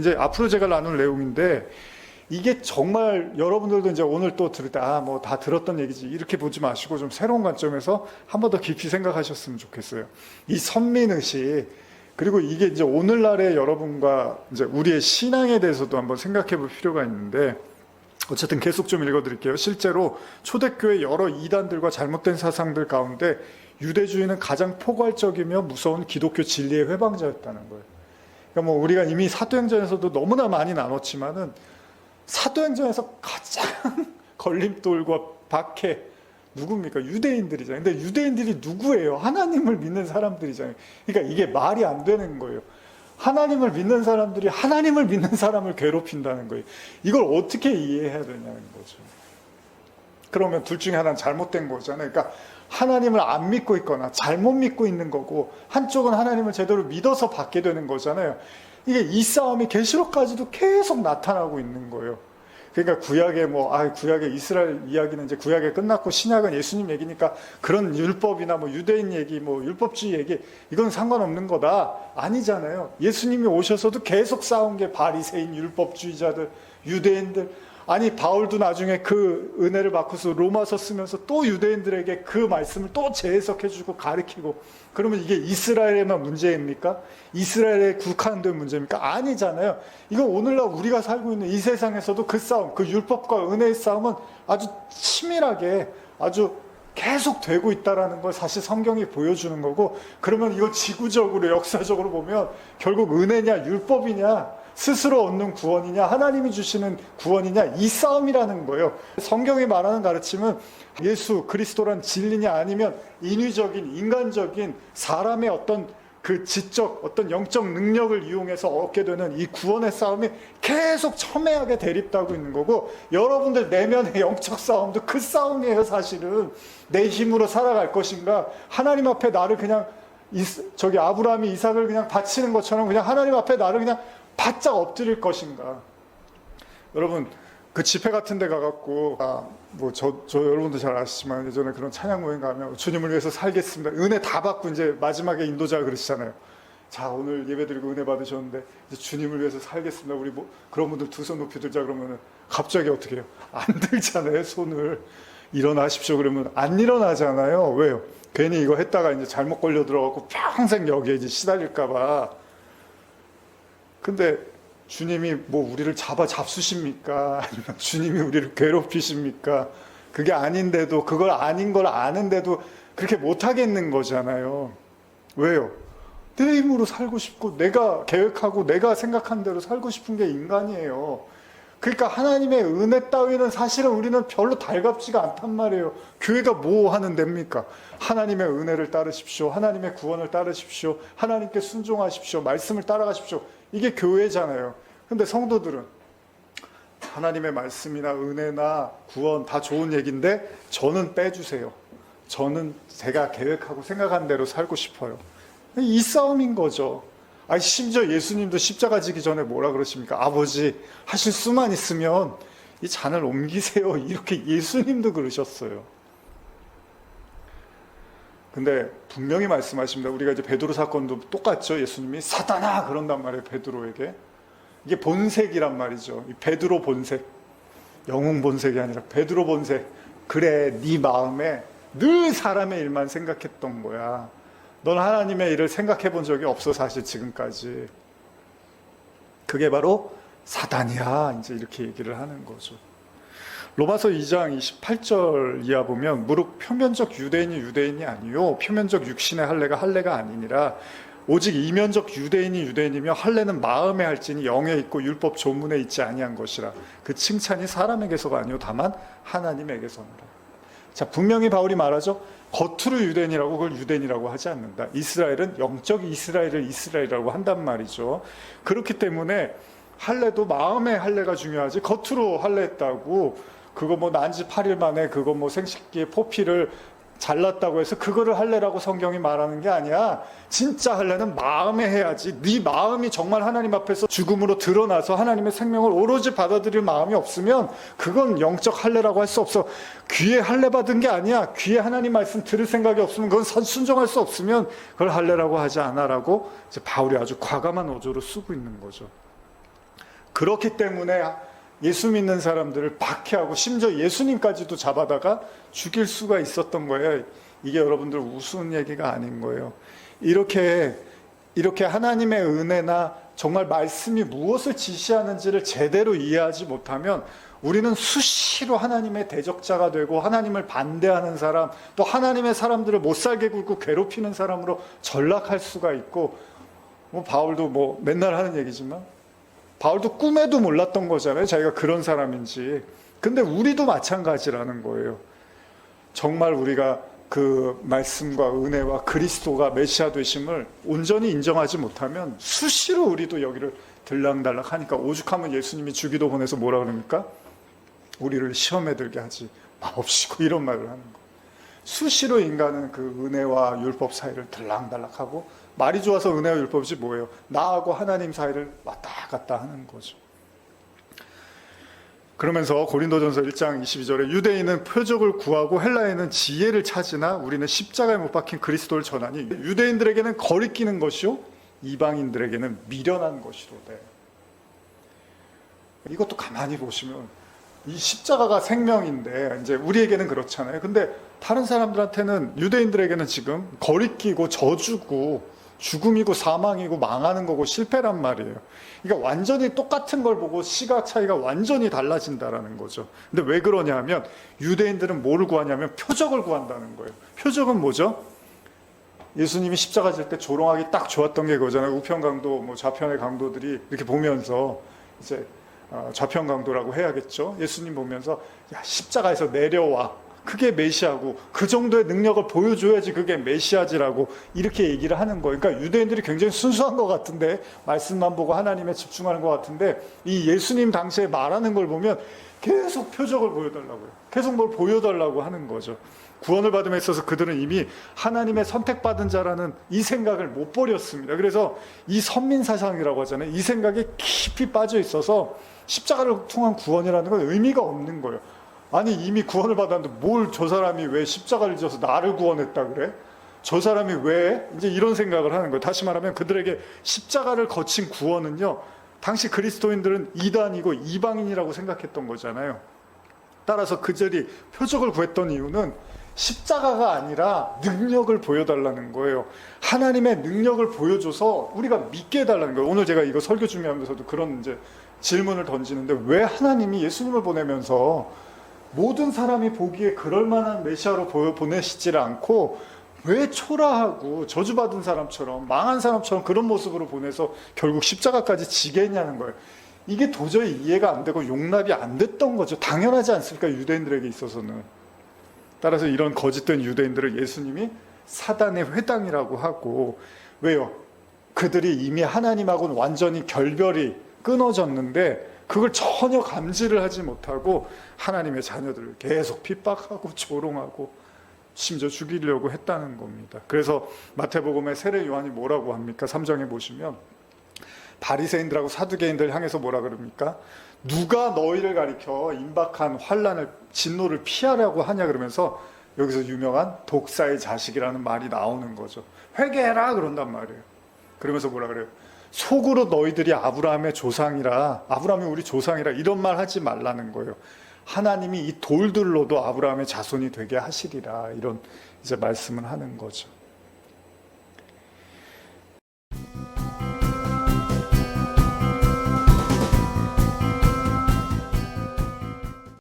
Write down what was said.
이제 앞으로 제가 나눌 내용인데, 이게 정말 여러분들도 이제 오늘 또 들을 때, 뭐 다 들었던 얘기지, 이렇게 보지 마시고 좀 새로운 관점에서 한 번 더 깊이 생각하셨으면 좋겠어요. 이 선민의식, 그리고 이게 이제 오늘날의 여러분과 이제 우리의 신앙에 대해서도 한번 생각해 볼 필요가 있는데, 어쨌든 계속 좀 읽어드릴게요. 실제로 초대교회 여러 이단들과 잘못된 사상들 가운데 유대주의는 가장 포괄적이며 무서운 기독교 진리의 회방자였다는 거예요. 그러니까 뭐 우리가 이미 사도행전에서도 너무나 많이 나눴지만은, 사도행전에서 가장 걸림돌과 박해 누굽니까? 유대인들이잖아요. 근데 유대인들이 누구예요? 하나님을 믿는 사람들이잖아요. 그러니까 이게 말이 안 되는 거예요. 하나님을 믿는 사람들이 하나님을 믿는 사람을 괴롭힌다는 거예요. 이걸 어떻게 이해해야 되냐는 거죠. 그러면 둘 중에 하나는 잘못된 거잖아요. 그러니까 하나님을 안 믿고 있거나 잘못 믿고 있는 거고, 한쪽은 하나님을 제대로 믿어서 받게 되는 거잖아요. 이게 이 싸움이 계시록까지도 계속 나타나고 있는 거예요. 그러니까 구약의 구약의 이스라엘 이야기는 이제 구약에 끝났고, 신약은 예수님 얘기니까 그런 율법이나 뭐 유대인 얘기, 뭐 율법주의 얘기, 이건 상관없는 거다. 아니잖아요. 예수님이 오셔서도 계속 싸운 게 바리새인, 율법주의자들, 유대인들. 아니, 바울도 나중에 그 은혜를 받고서 로마서 쓰면서 또 유대인들에게 그 말씀을 또 재해석해주고 가르치고. 그러면 이게 이스라엘에만 문제입니까? 이스라엘에 국한된 문제입니까? 아니잖아요. 이거 오늘날 우리가 살고 있는 이 세상에서도 그 싸움, 그 율법과 은혜의 싸움은 아주 치밀하게, 아주 계속 되고 있다라는 걸 사실 성경이 보여주는 거고, 그러면 이거 지구적으로, 역사적으로 보면 결국 은혜냐 율법이냐, 스스로 얻는 구원이냐 하나님이 주시는 구원이냐, 이 싸움이라는 거예요. 성경이 말하는 가르침은 예수 그리스도란 진리냐, 아니면 인위적인 인간적인 사람의 어떤 그 지적, 어떤 영적 능력을 이용해서 얻게 되는 이 구원의 싸움이 계속 첨예하게 대립하고 있는 거고, 여러분들 내면의 영적 싸움도 그 싸움이에요. 사실은 내 힘으로 살아갈 것인가, 하나님 앞에 나를 그냥 아브라함이 이삭을 그냥 바치는 것처럼 그냥 하나님 앞에 나를 그냥 바짝 엎드릴 것인가. 여러분, 그 집회 같은 데 가갖고, 저 여러분도 잘 아시지만 예전에 그런 찬양 모임 가면 주님을 위해서 살겠습니다, 은혜 다 받고 이제 마지막에 인도자가 그러시잖아요. 자, 오늘 예배드리고 은혜 받으셨는데 이제 주님을 위해서 살겠습니다, 우리 뭐 그런 분들 두 손 높이 들자 그러면은 갑자기 어떻게 해요? 안 들잖아요, 손을. 일어나십시오 그러면 안 일어나잖아요. 왜요? 괜히 이거 했다가 이제 잘못 걸려 들어가고 평생 여기에 이제 시달릴까봐. 근데 주님이 뭐 우리를 잡수십니까? 아니면 주님이 우리를 괴롭히십니까? 그게 아닌데도, 그걸 아닌 걸 아는데도 그렇게 못하겠는 거잖아요. 왜요? 내 힘으로 살고 싶고, 내가 계획하고 내가 생각한 대로 살고 싶은 게 인간이에요. 그러니까 하나님의 은혜 따위는 사실은 우리는 별로 달갑지가 않단 말이에요. 교회가 뭐 하는 데입니까? 하나님의 은혜를 따르십시오, 하나님의 구원을 따르십시오, 하나님께 순종하십시오, 말씀을 따라가십시오, 이게 교회잖아요. 근데 성도들은 하나님의 말씀이나 은혜나 구원 다 좋은 얘기인데 저는 빼주세요, 저는 제가 계획하고 생각한 대로 살고 싶어요. 이 싸움인 거죠. 심지어 예수님도 십자가 지기 전에 뭐라 그러십니까? 아버지, 하실 수만 있으면 이 잔을 옮기세요, 이렇게 예수님도 그러셨어요. 근데 분명히 말씀하십니다. 우리가 이제 베드로 사건도 똑같죠. 예수님이 사단아 그런단 말이에요, 베드로에게. 이게 본색이란 말이죠. 이 베드로 본색, 영웅 본색이 아니라 베드로 본색. 그래, 네 마음에 늘 사람의 일만 생각했던 거야. 넌 하나님의 일을 생각해 본 적이 없어, 사실 지금까지. 그게 바로 사단이야, 이제 이렇게 얘기를 하는 거죠. 로마서 2장 28절 이하 보면, 무릇 표면적 유대인이 아니요 표면적 육신의 할례가 아니니라. 오직 이면적 유대인이며 할례는 마음에 할지니 영에 있고 율법 조문에 있지 아니한 것이라. 그 칭찬이 사람에게서가 아니요 다만 하나님에게서니라. 자, 분명히 바울이 말하죠. 겉으로 유대인이라고 그걸 유대인이라고 하지 않는다. 이스라엘은 영적 이스라엘을 이스라엘이라고 한단 말이죠. 그렇기 때문에 할례도 마음의 할례가 중요하지, 겉으로 할례했다고 그거 뭐 난지 8일 만에 그거 뭐 생식기의 포피를 잘랐다고 해서 그거를 할례라고 성경이 말하는 게 아니야. 진짜 할례는 마음에 해야지. 네 마음이 정말 하나님 앞에서 죽음으로 드러나서 하나님의 생명을 오로지 받아들일 마음이 없으면 그건 영적 할례라고 할 수 없어. 귀에 할례 받은 게 아니야. 귀에 하나님 말씀 들을 생각이 없으면, 그건 순종할 수 없으면 그걸 할례라고 하지 않아라고 이제 바울이 아주 과감한 어조로 쓰고 있는 거죠. 그렇기 때문에 예수 믿는 사람들을 박해하고 심지어 예수님까지도 잡아다가 죽일 수가 있었던 거예요. 이게 여러분들 우스운 얘기가 아닌 거예요. 이렇게 하나님의 은혜나 정말 말씀이 무엇을 지시하는지를 제대로 이해하지 못하면 우리는 수시로 하나님의 대적자가 되고 하나님을 반대하는 사람, 또 하나님의 사람들을 못살게 굴고 괴롭히는 사람으로 전락할 수가 있고, 바울도 맨날 하는 얘기지만 바울도 꿈에도 몰랐던 거잖아요. 자기가 그런 사람인지. 근데 우리도 마찬가지라는 거예요. 정말 우리가 그 말씀과 은혜와 그리스도가 메시아 되심을 온전히 인정하지 못하면 수시로 우리도 여기를 들락달락 하니까, 오죽하면 예수님이 주기도 보내서 뭐라 그럽니까? 우리를 시험에 들게 하지 마옵시고, 이런 말을 하는 거예요. 수시로 인간은 그 은혜와 율법 사이를 들락달락하고, 말이 좋아서 은혜와 율법이 뭐예요? 나하고 하나님 사이를 왔다 갔다 하는 거죠. 그러면서 고린도전서 1장 22절에 유대인은 표적을 구하고 헬라인은 지혜를 찾으나 우리는 십자가에 못 박힌 그리스도를 전하니 유대인들에게는 거리끼는 것이요 이방인들에게는 미련한 것이로되. 이것도 가만히 보시면 이 십자가가 생명인데 이제 우리에게는 그렇잖아요. 근데 다른 사람들한테는, 유대인들에게는 지금 거리끼고 저주고 죽음이고 사망이고 망하는 거고 실패란 말이에요. 그러니까 완전히 똑같은 걸 보고 시각 차이가 완전히 달라진다라는 거죠. 근데 왜 그러냐면 유대인들은 뭐를 구하냐면 표적을 구한다는 거예요. 표적은 뭐죠? 예수님이 십자가 질 때 조롱하기 딱 좋았던 게 그거잖아요. 우편 강도, 좌편의 강도들이 이렇게 보면서, 이제 좌편 강도라고 해야겠죠. 예수님 보면서 야, 십자가에서 내려와. 그게 메시아고, 그 정도의 능력을 보여줘야지 그게 메시아지라고 이렇게 얘기를 하는 거예요. 그러니까 유대인들이 굉장히 순수한 것 같은데, 말씀만 보고 하나님에 집중하는 것 같은데, 이 예수님 당시에 말하는 걸 보면 계속 표적을 보여달라고요. 계속 뭘 보여달라고 하는 거죠. 구원을 받음에 있어서 그들은 이미 하나님의 선택받은 자라는 이 생각을 못 버렸습니다. 그래서 이 선민사상이라고 하잖아요. 이 생각에 깊이 빠져 있어서 십자가를 통한 구원이라는 건 의미가 없는 거예요. 아니, 이미 구원을 받았는데 뭘 저 사람이 왜 십자가를 져서 나를 구원했다 그래? 저 사람이 왜? 이제 이런 생각을 하는 거예요. 다시 말하면 그들에게 십자가를 거친 구원은요, 당시 그리스도인들은 이단이고 이방인이라고 생각했던 거잖아요. 따라서 그들이 표적을 구했던 이유는 십자가가 아니라 능력을 보여달라는 거예요. 하나님의 능력을 보여줘서 우리가 믿게 해달라는 거예요. 오늘 제가 이거 설교 준비하면서도 그런 이제 질문을 던지는데, 왜 하나님이 예수님을 보내면서 모든 사람이 보기에 그럴 만한 메시아로 보내시질 않고 왜 초라하고 저주받은 사람처럼, 망한 사람처럼 그런 모습으로 보내서 결국 십자가까지 지게 했냐는 거예요. 이게 도저히 이해가 안 되고 용납이 안 됐던 거죠. 당연하지 않습니까? 유대인들에게 있어서는. 따라서 이런 거짓된 유대인들을 예수님이 사단의 회당이라고 하고, 왜요? 그들이 이미 하나님하고는 완전히 결별이 끊어졌는데 그걸 전혀 감지를 하지 못하고 하나님의 자녀들을 계속 핍박하고 조롱하고 심지어 죽이려고 했다는 겁니다. 그래서 마태복음의 세례 요한이 뭐라고 합니까? 3장에 보시면 바리새인들하고 사두개인들 향해서 뭐라 그럽니까? 누가 너희를 가리켜 임박한 환난을, 진노를 피하라고 하냐 그러면서 여기서 유명한 독사의 자식이라는 말이 나오는 거죠. 회개해라 그런단 말이에요. 그러면서 뭐라 그래요? 속으로 너희들이 아브라함의 조상이라, 아브라함이 우리 조상이라 이런 말 하지 말라는 거예요. 하나님이 이 돌들로도 아브라함의 자손이 되게 하시리라, 이런 이제 말씀을 하는 거죠.